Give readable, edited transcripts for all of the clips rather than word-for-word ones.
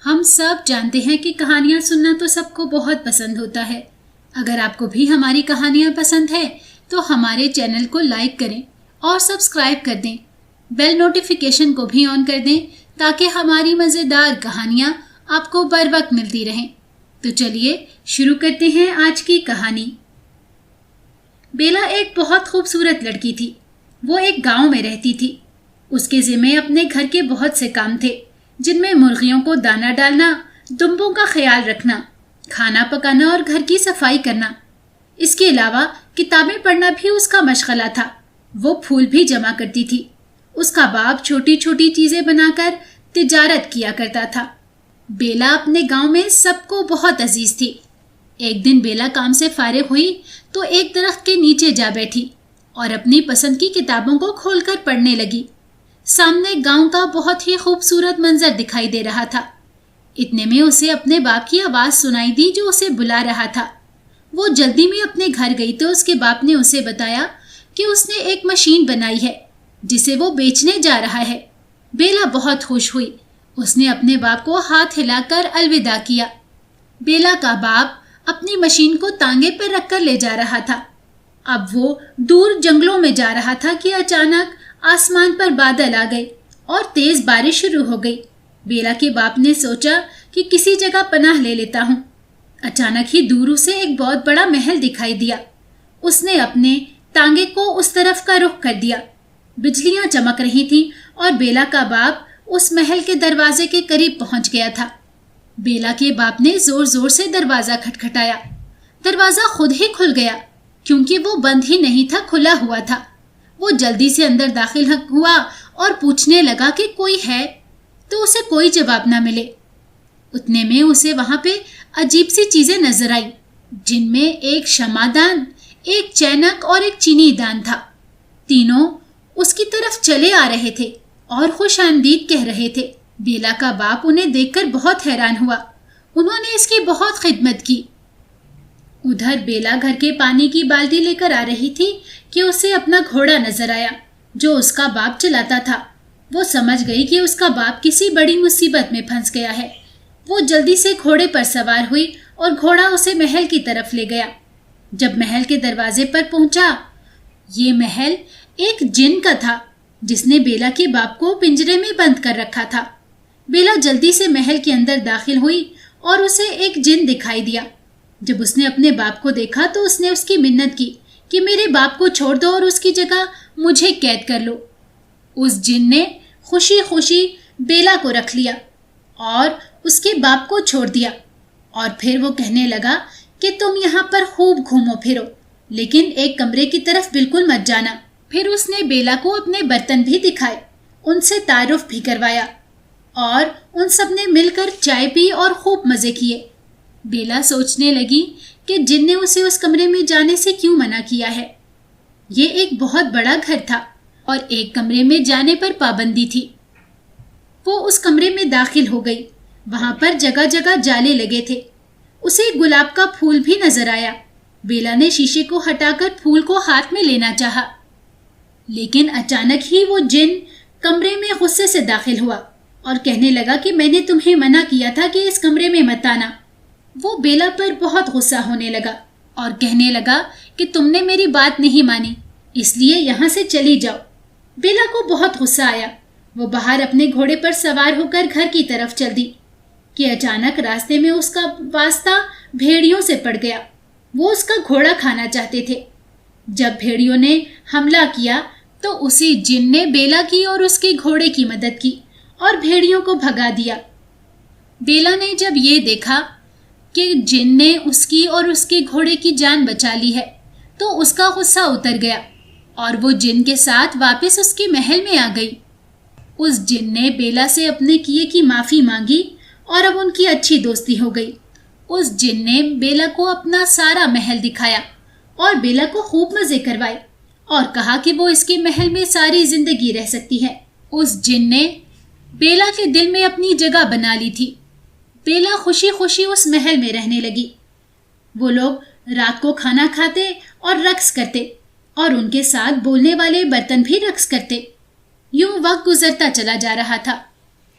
ہم سب جانتے ہیں کہ کہانیاں سننا تو سب کو بہت پسند ہوتا ہے۔ اگر آپ کو بھی ہماری کہانیاں پسند ہے تو ہمارے چینل کو لائک کریں اور سبسکرائب کر دیں۔ بیل نوٹیفیکیشن کو بھی آن کر دیں تاکہ ہماری مزیدار کہانیاں آپ کو بر وقت ملتی رہیں۔ تو چلیے شروع کرتے ہیں آج کی کہانی۔ بیلا ایک بہت خوبصورت لڑکی تھی۔ وہ ایک گاؤں میں رہتی تھی۔ اس کے ذمے اپنے گھر کے بہت سے کام تھے، جن میں مرغیوں کو دانہ ڈالنا، دمبوں کا خیال رکھنا، کھانا پکانا اور گھر کی صفائی کرنا۔ اس کے علاوہ کتابیں پڑھنا بھی اس کا مشغلہ تھا۔ وہ پھول بھی جمع کرتی تھی۔ اس کا باپ چھوٹی چھوٹی چیزیں بنا کر تجارت کیا کرتا تھا۔ بیلا اپنے گاؤں میں سب کو بہت عزیز تھی۔ ایک دن بیلا کام سے فارغ ہوئی تو ایک درخت کے نیچے جا بیٹھی اور اپنی پسند کی کتابوں کو کھول کر پڑھنے لگی۔ سامنے گاؤں کا بہت ہی خوبصورت منظر دکھائی دے رہا تھا۔ اتنے میں اسے اپنے باپ کی آواز سنائی دی جو اسے بلا رہا تھا۔ وہ جلدی میں اپنے گھر گئی تو اس کے باپ نے اسے بتایا کہ اس نے ایک مشین بنائی ہے جسے وہ بیچنے جا رہا ہے۔ بیلا بہت خوش ہوئی۔ اس نے اپنے باپ کو ہاتھ ہلا کر الوداع کیا۔ بیلا کا باپ اپنی مشین کو تانگے پر رکھ کر لے جا رہا تھا۔ اب وہ دور جنگلوں میں جا رہا تھا کہ اچانک آسمان پر بادل آ گئے اور تیز بارش شروع ہو گئی۔ بیلا کے باپ نے سوچا کہ کسی جگہ پناہ لے لیتا ہوں۔ اچانک ہی دور اسے ایک بہت بڑا محل دکھائی دیا۔ اس نے اپنے تانگے کو اس طرف کا رخ کر دیا۔ بجلیاں چمک رہی تھیں اور بیلا کا باپ اس محل کے دروازے کے قریب پہنچ گیا تھا۔ بیلا کے باپ نے زور زور سے دروازہ کھٹکھٹایا۔ دروازہ خود ہی کھل گیا کیونکہ وہ بند ہی نہیں تھا، کھلا ہوا تھا۔ وہ جلدی سے اندر داخل ہوا اور پوچھنے لگا کہ کوئی ہے، تو اسے کوئی جواب نہ ملے۔ اتنے میں اسے وہاں پہ عجیب سی چیزیں نظر آئیں، جن میں ایک شمعدان، ایک چینک اور ایک چینی دان تھا۔ تینوں اس کی طرف چلے آ رہے تھے اور خوش آمدید کہہ رہے تھے۔ بیلا کا باپ انہیں دیکھ کر بہت حیران ہوا۔ انہوں نے اس کی بہت خدمت کی۔ ادھر بیلا گھر کے پانی کی بالٹی لے کر آ رہی تھی کہ اسے اپنا گھوڑا نظر آیا جو اس کا باپ چلاتا تھا۔ وہ سمجھ گئی کہ اس کا باپ کسی بڑی مصیبت میں پھنس گیا ہے۔ وہ جلدی سے گھوڑے پر سوار ہوئی اور گھوڑا اسے محل کی طرف لے گیا۔ جب محل کے دروازے پر پہنچا، یہ محل ایک جن کا تھا جس نے بیلا کے باپ کو پنجرے میں بند کر رکھا تھا۔ بیلا جلدی سے محل کے اندر داخل ہوئی اور اسے ایک جن دکھائی دیا۔ جب اس نے اپنے باپ کو دیکھا تو اس نے اس کی منت کی کہ میرے باپ کو چھوڑ دو اور اس کی جگہ مجھے قید کر لو۔ اس جن نے خوشی خوشی بیلا کو رکھ لیا اور اس کے باپ کو چھوڑ دیا، اور پھر وہ کہنے لگا کہ تم یہاں پر خوب گھومو پھرو، لیکن ایک کمرے کی طرف بالکل مت جانا۔ پھر اس نے بیلا کو اپنے برتن بھی دکھائے، ان سے تعارف بھی کروایا، اور ان سب نے مل کر چائے پی اور خوب مزے کیے۔ بیلا سوچنے لگی کہ جن نے اسے اس کمرے میں جانے سے کیوں منع کیا ہے۔ یہ ایک بہت بڑا گھر تھا اور ایک کمرے میں جانے پر پابندی تھی۔ وہ اس کمرے میں داخل ہو گئی۔ وہاں پر جگہ جگہ جالے لگے تھے۔ اسے گلاب کا پھول بھی نظر آیا۔ بیلا نے شیشے کو ہٹا کر پھول کو ہاتھ میں لینا چاہا، لیکن اچانک ہی وہ جن کمرے میں غصے سے داخل ہوا اور کہنے لگا کہ میں نے تمہیں منع کیا تھا کہ اس کمرے میں مت آنا۔ وہ بیلا پر بہت غصہ ہونے لگا اور کہنے لگا کہ تم نے میری بات نہیں مانی، اس لیے یہاں سے چلی جاؤ۔ بیلا کو بہت غصہ آیا۔ وہ باہر اپنے گھوڑے پر سوار ہو کر گھر کی طرف چل دی کہ اچانک راستے میں اس کا واسطہ بھیڑیوں سے پڑ گیا۔ وہ اس کا گھوڑا کھانا چاہتے تھے۔ جب بھیڑیوں نے حملہ کیا تو اسی جن نے بیلا کی اور اس کے گھوڑے کی مدد کی اور بھیڑیوں کو بھگا دیا۔ بیلا نے جب یہ دیکھا کہ جن نے اس کی اور اس کے گھوڑے کی جان بچا لی ہے تو اس کا غصہ اتر گیا اور وہ جن کے ساتھ واپس اس کے محل میں آ گئی۔ اس جن نے بیلا سے اپنے کیے کی معافی مانگی اور اب ان کی اچھی دوستی ہو گئی۔ اس جن نے بیلا کو اپنا سارا محل دکھایا اور بیلا کو خوب مزے کروائے اور کہا کہ وہ اس کے محل میں ساری زندگی رہ سکتی ہے۔ اس جن نے بیلا کے دل میں اپنی جگہ بنا لی تھی۔ بیلا خوشی خوشی اس محل میں رہنے لگی۔ وہ لوگ رات کو کھانا کھاتے اور رقص کرتے اور ان کے ساتھ بولنے والے برتن بھی رقص کرتے۔ یوں وقت گزرتا چلا جا رہا تھا۔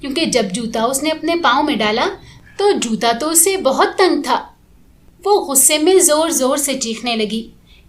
کیونکہ جب جوتا اس نے اپنے پاؤں میں ڈالا تو جوتا تو اسے بہت تنگ تھا۔ وہ غصے میں زور زور سے چیخنے لگی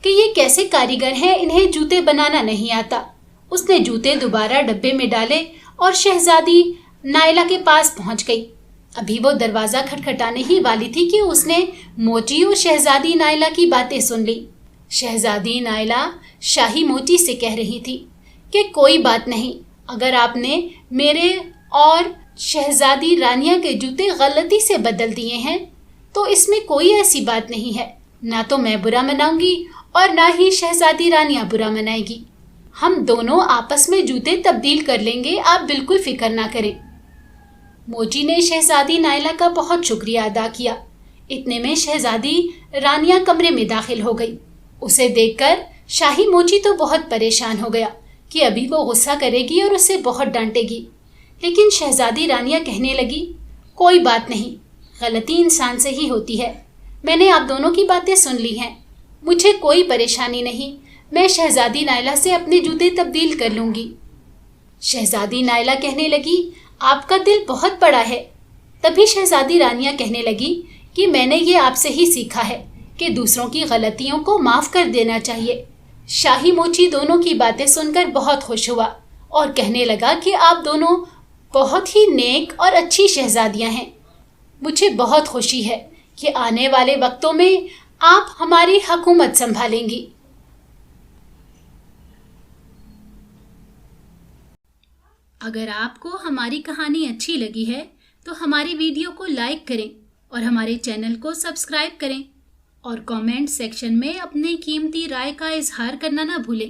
کہ یہ کیسے کاریگر ہیں، انہیں جوتے بنانا نہیں آتا۔ اس نے جوتے دوبارہ ڈبے میں ڈالے اور شہزادی نائلہ کے پاس پہنچ گئی۔ ابھی وہ دروازہ کھٹکھٹانے ہی والی تھی کہ اس نے موچی اور شہزادی نائلہ کی باتیں سن لی۔ شہزادی نائلہ شاہی موچی سے کہہ رہی تھی کہ کوئی بات نہیں، اگر آپ نے میرے اور شہزادی رانیہ کے جوتے غلطی سے بدل دیے ہیں تو اس میں کوئی ایسی بات نہیں ہے، نہ تو میں برا مناؤں گی اور نہ ہی شہزادی رانیہ برا منائے گی۔ ہم دونوں آپس میں جوتے تبدیل کر لیں گے، آپ بالکل فکر نہ کریں۔ موچی نے شہزادی نائلہ کا بہت شکریہ ادا کیا۔ اتنے میں شہزادی رانیہ کمرے میں داخل ہو گئی۔ اسے دیکھ کر شاہی موچی تو بہت پریشان ہو گیا کہ ابھی وہ غصہ کرے گی اور اسے بہت ڈانٹے گی، لیکن شہزادی رانیہ کہنے لگی کوئی بات نہیں، غلطی انسان سے ہی ہوتی ہے، میں نے آپ دونوں کی باتیں سن لی ہیں، مجھے کوئی پریشانی نہیں، میں شہزادی نائلہ سے اپنے جوتے تبدیل کر لوں گی۔ شہزادی نائلہ کہنے لگی آپ کا دل بہت بڑا ہے۔ تبھی شہزادی رانیہ کہنے لگی کہ میں نے یہ آپ سے ہی سیکھا ہے کہ دوسروں کی غلطیوں کو معاف کر دینا چاہیے۔ شاہی موچی دونوں کی باتیں سن کر بہت خوش ہوا اور کہنے لگا کہ آپ دونوں بہت ہی نیک اور اچھی شہزادیاں ہیں۔ مجھے بہت خوشی ہے کہ آنے والے وقتوں میں آپ ہماری حکومت سنبھالیں گی۔ اگر آپ کو ہماری کہانی اچھی لگی ہے تو ہماری ویڈیو کو لائک کریں اور ہمارے چینل کو سبسکرائب کریں اور کامنٹ سیکشن میں اپنی قیمتی رائے کا اظہار کرنا نہ بھولیں۔